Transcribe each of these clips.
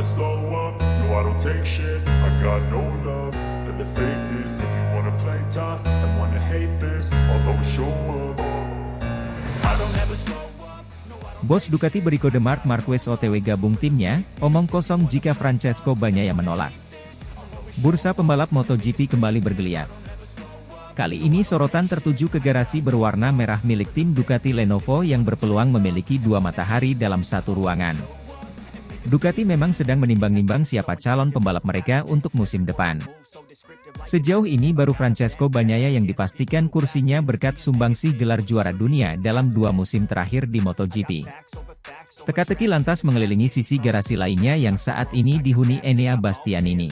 slow up, no I don't take shit. I got no love for the fakeness. If you wanna play tough and wanna hate this, I'll always show up. I don't ever slow up. Bos Ducati berikode Marc Marquez OTW gabung timnya, omong kosong jika Francesco Bagnaia menolak. Bursa pembalap MotoGP kembali bergeliat. Kali ini sorotan tertuju ke garasi berwarna merah milik tim Ducati Lenovo yang berpeluang memiliki dua matahari dalam satu ruangan. Ducati memang sedang menimbang-nimbang siapa calon pembalap mereka untuk musim depan. Sejauh ini baru Francesco Bagnaia yang dipastikan kursinya berkat sumbangsih gelar juara dunia dalam dua musim terakhir di MotoGP. Teka-teki lantas mengelilingi sisi garasi lainnya yang saat ini dihuni Enea Bastianini.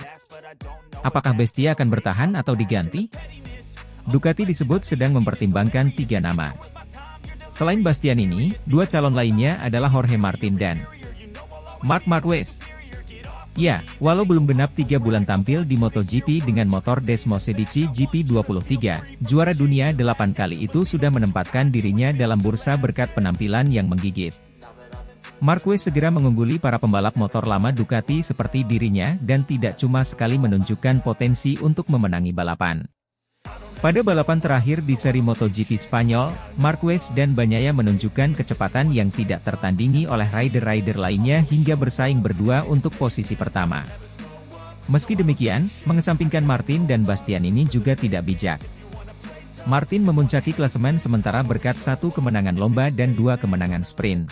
Apakah Bestia akan bertahan atau diganti? Ducati disebut sedang mempertimbangkan 3 nama. Selain Bastianini, 2 calon lainnya adalah Jorge Martin dan Marc Marquez. Ya, walau belum genap 3 bulan tampil di MotoGP dengan motor Desmosedici GP23, juara dunia 8 kali itu sudah menempatkan dirinya dalam bursa berkat penampilan yang menggigit. Marquez segera mengungguli para pembalap motor lama Ducati seperti dirinya dan tidak cuma sekali menunjukkan potensi untuk memenangi balapan. Pada balapan terakhir di seri MotoGP Spanyol, Marquez dan Bagnaia menunjukkan kecepatan yang tidak tertandingi oleh rider-rider lainnya hingga bersaing berdua untuk posisi pertama. Meski demikian, mengesampingkan Martin dan Bastianini juga tidak bijak. Martin memuncaki klasemen sementara berkat 1 kemenangan lomba dan 2 kemenangan sprint.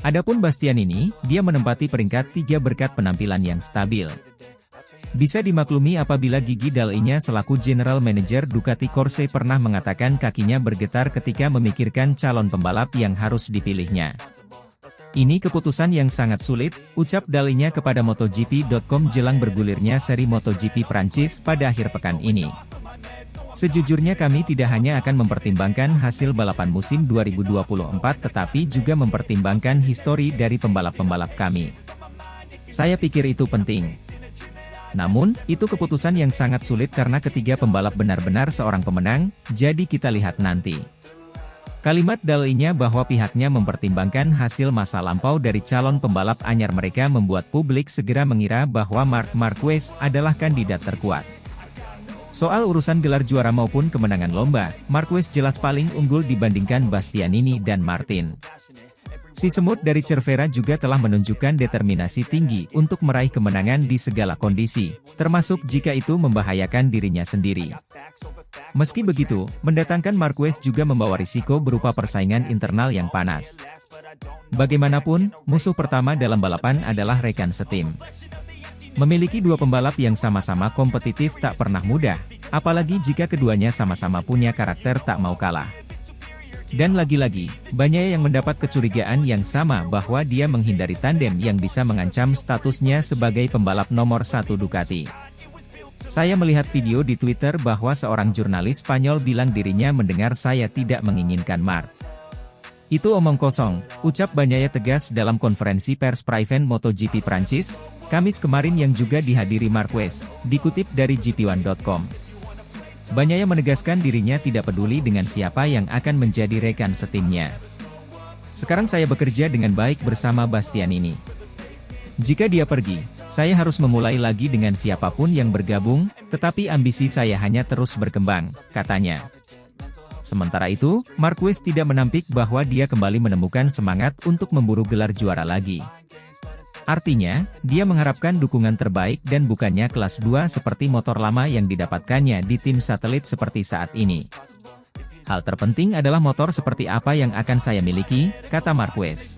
Adapun Bastianini, dia menempati peringkat 3 berkat penampilan yang stabil. Bisa dimaklumi apabila Gigi Dall'Igna selaku General Manager Ducati Corse pernah mengatakan kakinya bergetar ketika memikirkan calon pembalap yang harus dipilihnya. Ini keputusan yang sangat sulit, ucap Dall'Igna kepada MotoGP.com jelang bergulirnya seri MotoGP Prancis pada akhir pekan ini. Sejujurnya kami tidak hanya akan mempertimbangkan hasil balapan musim 2024 tetapi juga mempertimbangkan histori dari pembalap-pembalap kami. Saya pikir itu penting. Namun, itu keputusan yang sangat sulit karena ketiga pembalap benar-benar seorang pemenang, jadi kita lihat nanti. Kalimat Dall'Igna bahwa pihaknya mempertimbangkan hasil masa lampau dari calon pembalap anyar mereka membuat publik segera mengira bahwa Marc Marquez adalah kandidat terkuat. Soal urusan gelar juara maupun kemenangan lomba, Marquez jelas paling unggul dibandingkan Bastianini dan Martin. Si semut dari Cervera juga telah menunjukkan determinasi tinggi untuk meraih kemenangan di segala kondisi, termasuk jika itu membahayakan dirinya sendiri. Meski begitu, mendatangkan Marquez juga membawa risiko berupa persaingan internal yang panas. Bagaimanapun, musuh pertama dalam balapan adalah rekan setim. Memiliki 2 pembalap yang sama-sama kompetitif tak pernah mudah, apalagi jika keduanya sama-sama punya karakter tak mau kalah. Dan lagi-lagi, banyak yang mendapat kecurigaan yang sama bahwa dia menghindari tandem yang bisa mengancam statusnya sebagai pembalap nomor 1 Ducati. Saya melihat video di Twitter bahwa seorang jurnalis Spanyol bilang dirinya mendengar saya tidak menginginkan Marc. Itu omong kosong, ucap Bagnaia tegas dalam konferensi pers Private MotoGP Prancis, Kamis kemarin yang juga dihadiri Marquez, dikutip dari GP1.com. Bagnaia menegaskan dirinya tidak peduli dengan siapa yang akan menjadi rekan setimnya. Sekarang saya bekerja dengan baik bersama Bastianini. Jika dia pergi, saya harus memulai lagi dengan siapapun yang bergabung, tetapi ambisi saya hanya terus berkembang, katanya. Sementara itu, Marquez tidak menampik bahwa dia kembali menemukan semangat untuk memburu gelar juara lagi. Artinya, dia mengharapkan dukungan terbaik dan bukannya kelas 2 seperti motor lama yang didapatkannya di tim satelit seperti saat ini. Hal terpenting adalah motor seperti apa yang akan saya miliki, kata Marquez.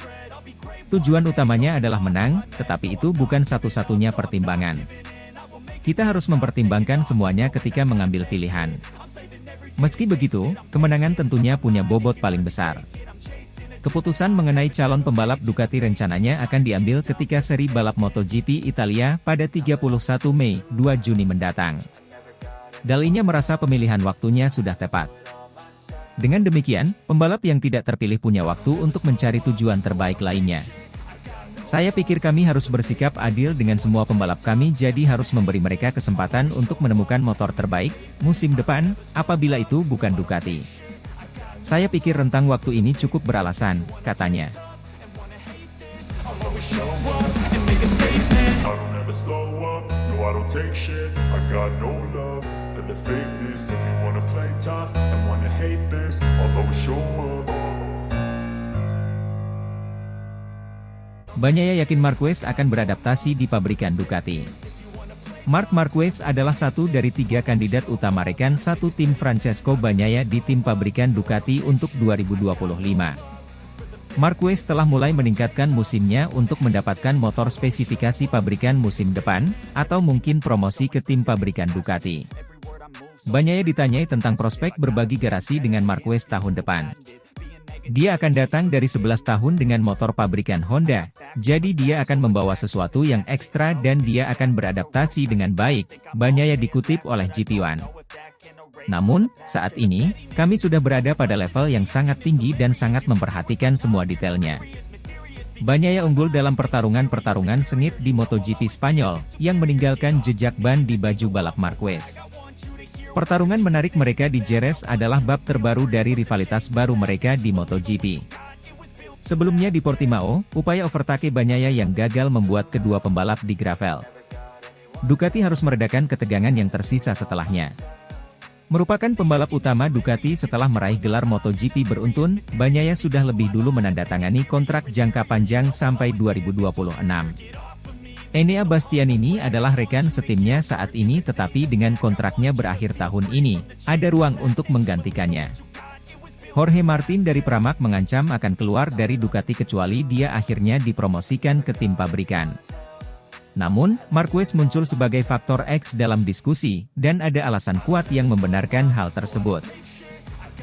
Tujuan utamanya adalah menang, tetapi itu bukan satu-satunya pertimbangan. Kita harus mempertimbangkan semuanya ketika mengambil pilihan. Meski begitu, kemenangan tentunya punya bobot paling besar. Keputusan mengenai calon pembalap Ducati rencananya akan diambil ketika seri balap MotoGP Italia pada 31 Mei, 2 Juni mendatang. Dall'Igna merasa pemilihan waktunya sudah tepat. Dengan demikian, pembalap yang tidak terpilih punya waktu untuk mencari tujuan terbaik lainnya. Saya pikir kami harus bersikap adil dengan semua pembalap kami jadi harus memberi mereka kesempatan untuk menemukan motor terbaik, musim depan, apabila itu bukan Ducati. Saya pikir rentang waktu ini cukup beralasan, katanya. I don't take shit. I got no love for the fakeness. If you wanna play tough and wanna hate this, I'll always show up. Bagnaia yakin Marquez akan beradaptasi di pabrikan Ducati. Marc Marquez adalah satu dari 3 kandidat utama rekan satu tim Francesco Bagnaia di tim pabrikan Ducati untuk 2025. Marquez telah mulai meningkatkan musimnya untuk mendapatkan motor spesifikasi pabrikan musim depan, atau mungkin promosi ke tim pabrikan Ducati. Bagnaia ditanyai tentang prospek berbagi garasi dengan Marquez tahun depan. Dia akan datang dari 11 tahun dengan motor pabrikan Honda, jadi dia akan membawa sesuatu yang ekstra dan dia akan beradaptasi dengan baik, Bagnaia dikutip oleh GP1. Namun, saat ini, kami sudah berada pada level yang sangat tinggi dan sangat memperhatikan semua detailnya. Bagnaia unggul dalam pertarungan-pertarungan sengit di MotoGP Spanyol, yang meninggalkan jejak ban di baju balap Marquez. Pertarungan menarik mereka di Jerez adalah bab terbaru dari rivalitas baru mereka di MotoGP. Sebelumnya di Portimao, upaya overtake Bagnaia yang gagal membuat kedua pembalap di gravel. Ducati harus meredakan ketegangan yang tersisa setelahnya. Merupakan pembalap utama Ducati setelah meraih gelar MotoGP beruntun, Bagnaia sudah lebih dulu menandatangani kontrak jangka panjang sampai 2026. Enea Bastianini adalah rekan setimnya saat ini tetapi dengan kontraknya berakhir tahun ini, ada ruang untuk menggantikannya. Jorge Martin dari Pramac mengancam akan keluar dari Ducati kecuali dia akhirnya dipromosikan ke tim pabrikan. Namun, Marquez muncul sebagai faktor X dalam diskusi, dan ada alasan kuat yang membenarkan hal tersebut.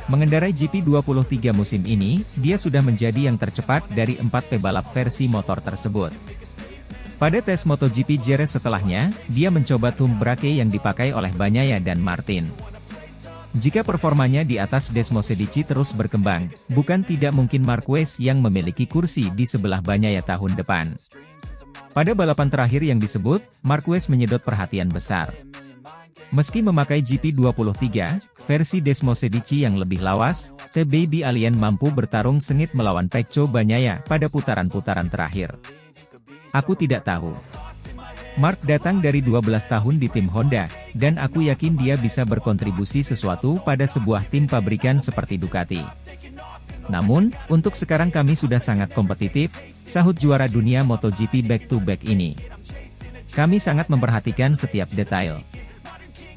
Mengendarai GP23 musim ini, dia sudah menjadi yang tercepat dari 4 pebalap versi motor tersebut. Pada tes MotoGP Jerez setelahnya, dia mencoba thumb brake yang dipakai oleh Bagnaia dan Martin. Jika performanya di atas Desmosedici terus berkembang, bukan tidak mungkin Marquez yang memiliki kursi di sebelah Bagnaia tahun depan. Pada balapan terakhir yang disebut, Marquez menyedot perhatian besar. Meski memakai GP23, versi Desmosedici yang lebih lawas, The Baby Alien mampu bertarung sengit melawan Pecco Bagnaia pada putaran-putaran terakhir. Aku tidak tahu. Marc datang dari 12 tahun di tim Honda, dan aku yakin dia bisa berkontribusi sesuatu pada sebuah tim pabrikan seperti Ducati. Namun, untuk sekarang kami sudah sangat kompetitif, sahut juara dunia MotoGP back-to-back ini. Kami sangat memperhatikan setiap detail.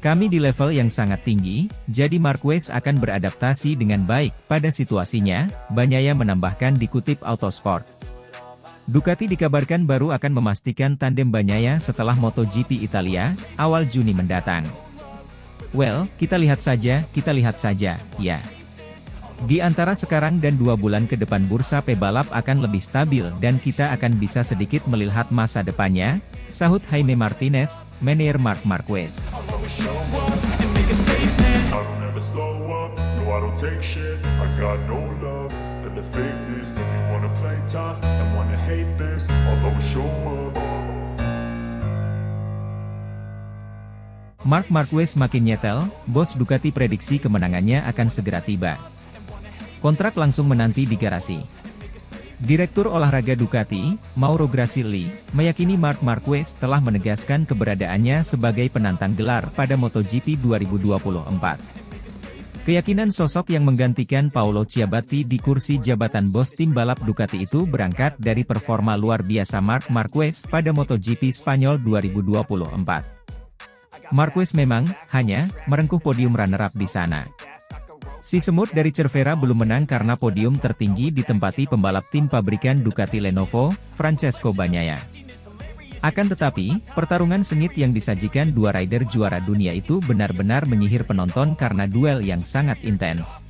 Kami di level yang sangat tinggi, jadi Marquez akan beradaptasi dengan baik pada situasinya, Bagnaia menambahkan dikutip Autosport. Ducati dikabarkan baru akan memastikan tandem Bagnaia setelah MotoGP Italia, awal Juni mendatang. Well, kita lihat saja, ya. Di antara sekarang dan 2 bulan ke depan bursa pebalap akan lebih stabil dan kita akan bisa sedikit melihat masa depannya, sahut Jaime Martinez, manajer Marc Marquez. The fakeness, if you wanna play tough and wanna hate this, I'll always show up. Marc Marquez makin nyetel, bos Ducati prediksi kemenangannya akan segera tiba. Kontrak langsung menanti di garasi. Direktur olahraga Ducati, Mauro Grassilli, meyakini Marc Marquez telah menegaskan keberadaannya sebagai penantang gelar pada MotoGP 2024. Keyakinan sosok yang menggantikan Paolo Ciabatti di kursi jabatan bos tim balap Ducati itu berangkat dari performa luar biasa Marc Marquez pada MotoGP Spanyol 2024. Marquez memang hanya merengkuh podium runner-up di sana. Si semut dari Cervera belum menang karena podium tertinggi ditempati pembalap tim pabrikan Ducati Lenovo, Francesco Bagnaia. Akan tetapi, pertarungan sengit yang disajikan dua rider juara dunia itu benar-benar menyihir penonton karena duel yang sangat intens.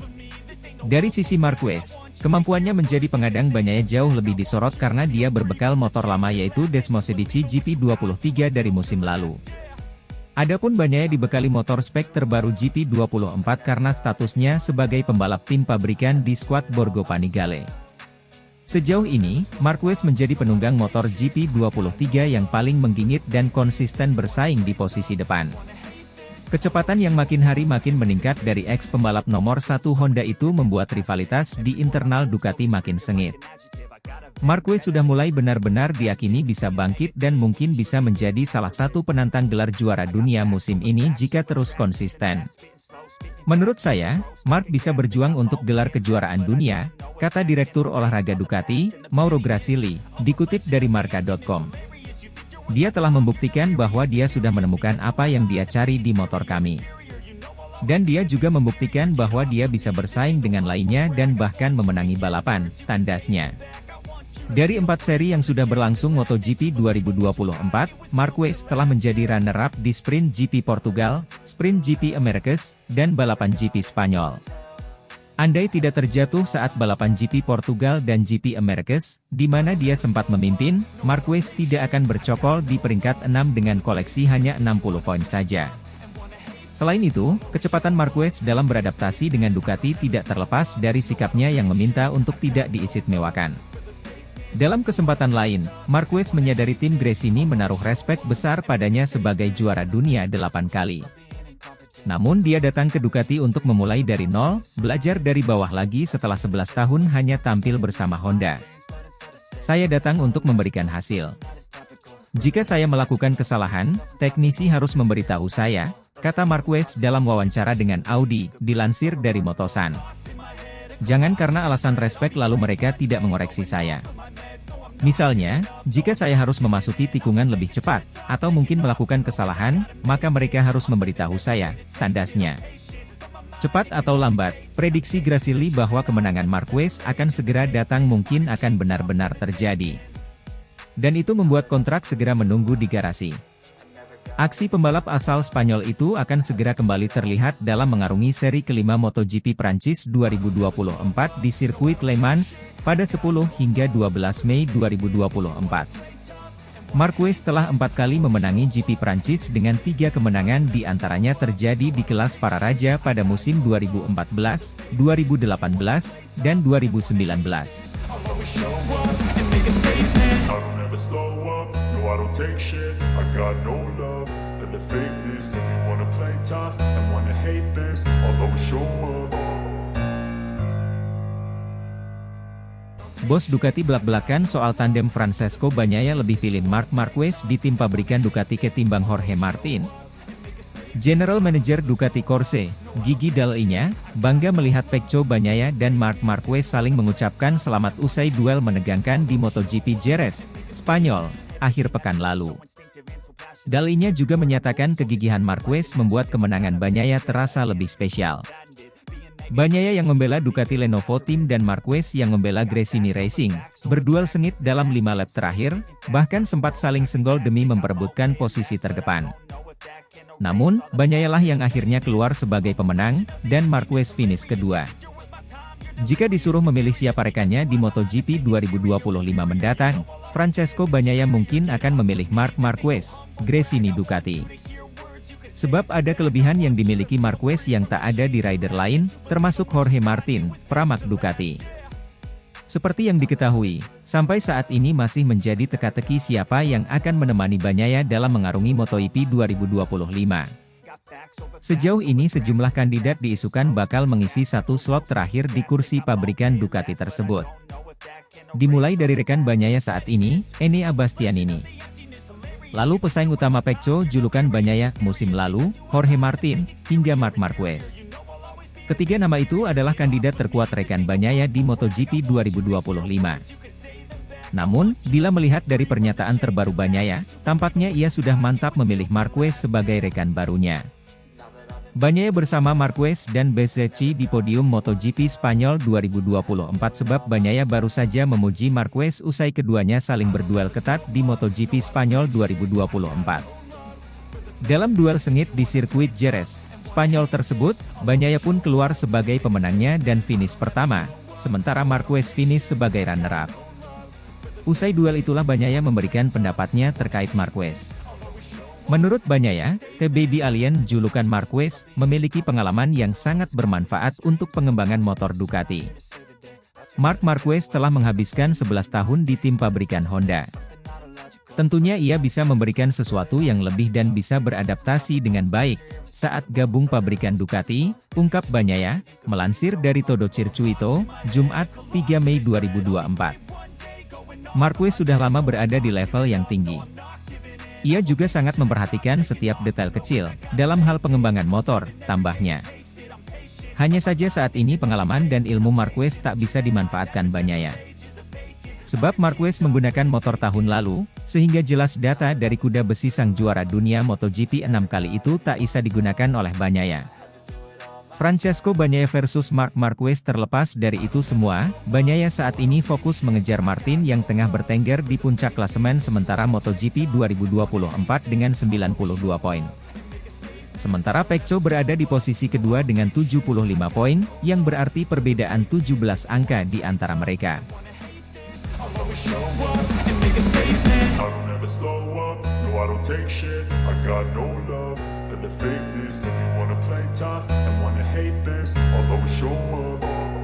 Dari sisi Marquez, kemampuannya menjadi pengadang Bagnaia jauh lebih disorot karena dia berbekal motor lama yaitu Desmosedici GP23 dari musim lalu. Adapun Bagnaia dibekali motor spek terbaru GP24 karena statusnya sebagai pembalap tim pabrikan di skuad Borgo Panigale. Sejauh ini, Marquez menjadi penunggang motor GP23 yang paling menggigit dan konsisten bersaing di posisi depan. Kecepatan yang makin hari makin meningkat dari ex-pembalap nomor 1 Honda itu membuat rivalitas di internal Ducati makin sengit. Marquez sudah mulai benar-benar diyakini bisa bangkit dan mungkin bisa menjadi salah satu penantang gelar juara dunia musim ini jika terus konsisten. Menurut saya, Marc bisa berjuang untuk gelar kejuaraan dunia, kata Direktur Olahraga Ducati, Mauro Grasili, dikutip dari Marca.com. Dia telah membuktikan bahwa dia sudah menemukan apa yang dia cari di motor kami. Dan dia juga membuktikan bahwa dia bisa bersaing dengan lainnya dan bahkan memenangi balapan, tandasnya. Dari 4 seri yang sudah berlangsung MotoGP 2024, Marquez telah menjadi runner-up di Sprint GP Portugal, Sprint GP Americas, dan balapan GP Spanyol. Andai tidak terjatuh saat balapan GP Portugal dan GP Americas, di mana dia sempat memimpin, Marquez tidak akan bercokol di peringkat 6 dengan koleksi hanya 60 poin saja. Selain itu, kecepatan Marquez dalam beradaptasi dengan Ducati tidak terlepas dari sikapnya yang meminta untuk tidak diistimewakan. Dalam kesempatan lain, Marquez menyadari tim Gresini menaruh respek besar padanya sebagai juara dunia 8 kali. Namun dia datang ke Ducati untuk memulai dari nol, belajar dari bawah lagi setelah 11 tahun hanya tampil bersama Honda. Saya datang untuk memberikan hasil. Jika saya melakukan kesalahan, teknisi harus memberitahu saya, kata Marquez dalam wawancara dengan Audi, dilansir dari Motosan. Jangan karena alasan respek lalu mereka tidak mengoreksi saya. Misalnya, jika saya harus memasuki tikungan lebih cepat, atau mungkin melakukan kesalahan, maka mereka harus memberitahu saya, tandasnya. Cepat atau lambat, prediksi Grasili bahwa kemenangan Marquez akan segera datang mungkin akan benar-benar terjadi. Dan itu membuat kontrak segera menunggu di garasi. Aksi pembalap asal Spanyol itu akan segera kembali terlihat dalam mengarungi seri kelima MotoGP Prancis 2024 di sirkuit Le Mans, pada 10 hingga 12 Mei 2024. Marquez telah 4 kali memenangi GP Prancis dengan 3 kemenangan di antaranya terjadi di kelas para raja pada musim 2014, 2018, dan 2019. I don't take shit, I got no love for the fakeness. If you wanna play tough and wanna hate this, I'll always show up. Bos Ducati belak-belakan soal tandem Francesco Bagnaia lebih pilih Marc Marquez di tim pabrikan Ducati ketimbang Jorge Martin. General Manager Ducati Corse, Gigi Dall'Igna, bangga melihat Pecco Bagnaia dan Marc Marquez saling mengucapkan selamat usai duel menegangkan di MotoGP Jerez, Spanyol, akhir pekan lalu. Dall'Igna juga menyatakan kegigihan Marquez membuat kemenangan Bagnaia terasa lebih spesial. Bagnaia yang membela Ducati Lenovo Team dan Marquez yang membela Gresini Racing, berduel sengit dalam 5 lap terakhir, bahkan sempat saling senggol demi memperebutkan posisi terdepan. Namun, Bagnaia lah yang akhirnya keluar sebagai pemenang, dan Marquez finish kedua. Jika disuruh memilih siapa rekannya di MotoGP 2025 mendatang, Francesco Bagnaia mungkin akan memilih Marc Marquez, Gresini Ducati. Sebab ada kelebihan yang dimiliki Marquez yang tak ada di rider lain, termasuk Jorge Martin, Pramac Ducati. Seperti yang diketahui, sampai saat ini masih menjadi teka-teki siapa yang akan menemani Bagnaia dalam mengarungi MotoGP 2025. Sejauh ini sejumlah kandidat diisukan bakal mengisi satu slot terakhir di kursi pabrikan Ducati tersebut. Dimulai dari rekan Bagnaia saat ini, Enea Bastianini. Lalu pesaing utama Pecco julukan Bagnaia musim lalu, Jorge Martin, hingga Marc Marquez. Ketiga nama itu adalah kandidat terkuat rekan Bagnaia di MotoGP 2025. Namun, bila melihat dari pernyataan terbaru Bagnaia, tampaknya ia sudah mantap memilih Marquez sebagai rekan barunya. Bagnaia bersama Marquez dan Bezzecchi di podium MotoGP Spanyol 2024 sebab Bagnaia baru saja memuji Marquez usai keduanya saling berduel ketat di MotoGP Spanyol 2024. Dalam duel sengit di sirkuit Jerez, Spanyol tersebut, Bagnaia pun keluar sebagai pemenangnya dan finish pertama, sementara Marquez finish sebagai runner-up. Usai duel itulah Bagnaia memberikan pendapatnya terkait Marquez. Menurut Bagnaia, The Baby Alien julukan Marquez, memiliki pengalaman yang sangat bermanfaat untuk pengembangan motor Ducati. Marc Marquez telah menghabiskan 11 tahun di tim pabrikan Honda. Tentunya ia bisa memberikan sesuatu yang lebih dan bisa beradaptasi dengan baik saat gabung pabrikan Ducati, ungkap Bagnaia, melansir dari Todo Circuito, Jumat, 3 Mei 2024. Marquez sudah lama berada di level yang tinggi. Ia juga sangat memperhatikan setiap detail kecil dalam hal pengembangan motor, tambahnya. Hanya saja saat ini pengalaman dan ilmu Marquez tak bisa dimanfaatkan Bagnaia. Sebab Marquez menggunakan motor tahun lalu, sehingga jelas data dari kuda besi sang juara dunia MotoGP 6 kali itu tak bisa digunakan oleh Bagnaia. Francesco Bagnaia versus Marc Marquez. Terlepas dari itu semua, Bagnaia saat ini fokus mengejar Martin yang tengah bertengger di puncak klasemen sementara MotoGP 2024 dengan 92 poin. Sementara Pecco berada di posisi kedua dengan 75 poin, yang berarti perbedaan 17 angka di antara mereka. I don't ever slow up, no I don't take shit. I got no love for the fakeness. If you wanna play tough and wanna hate this, I'll always show up.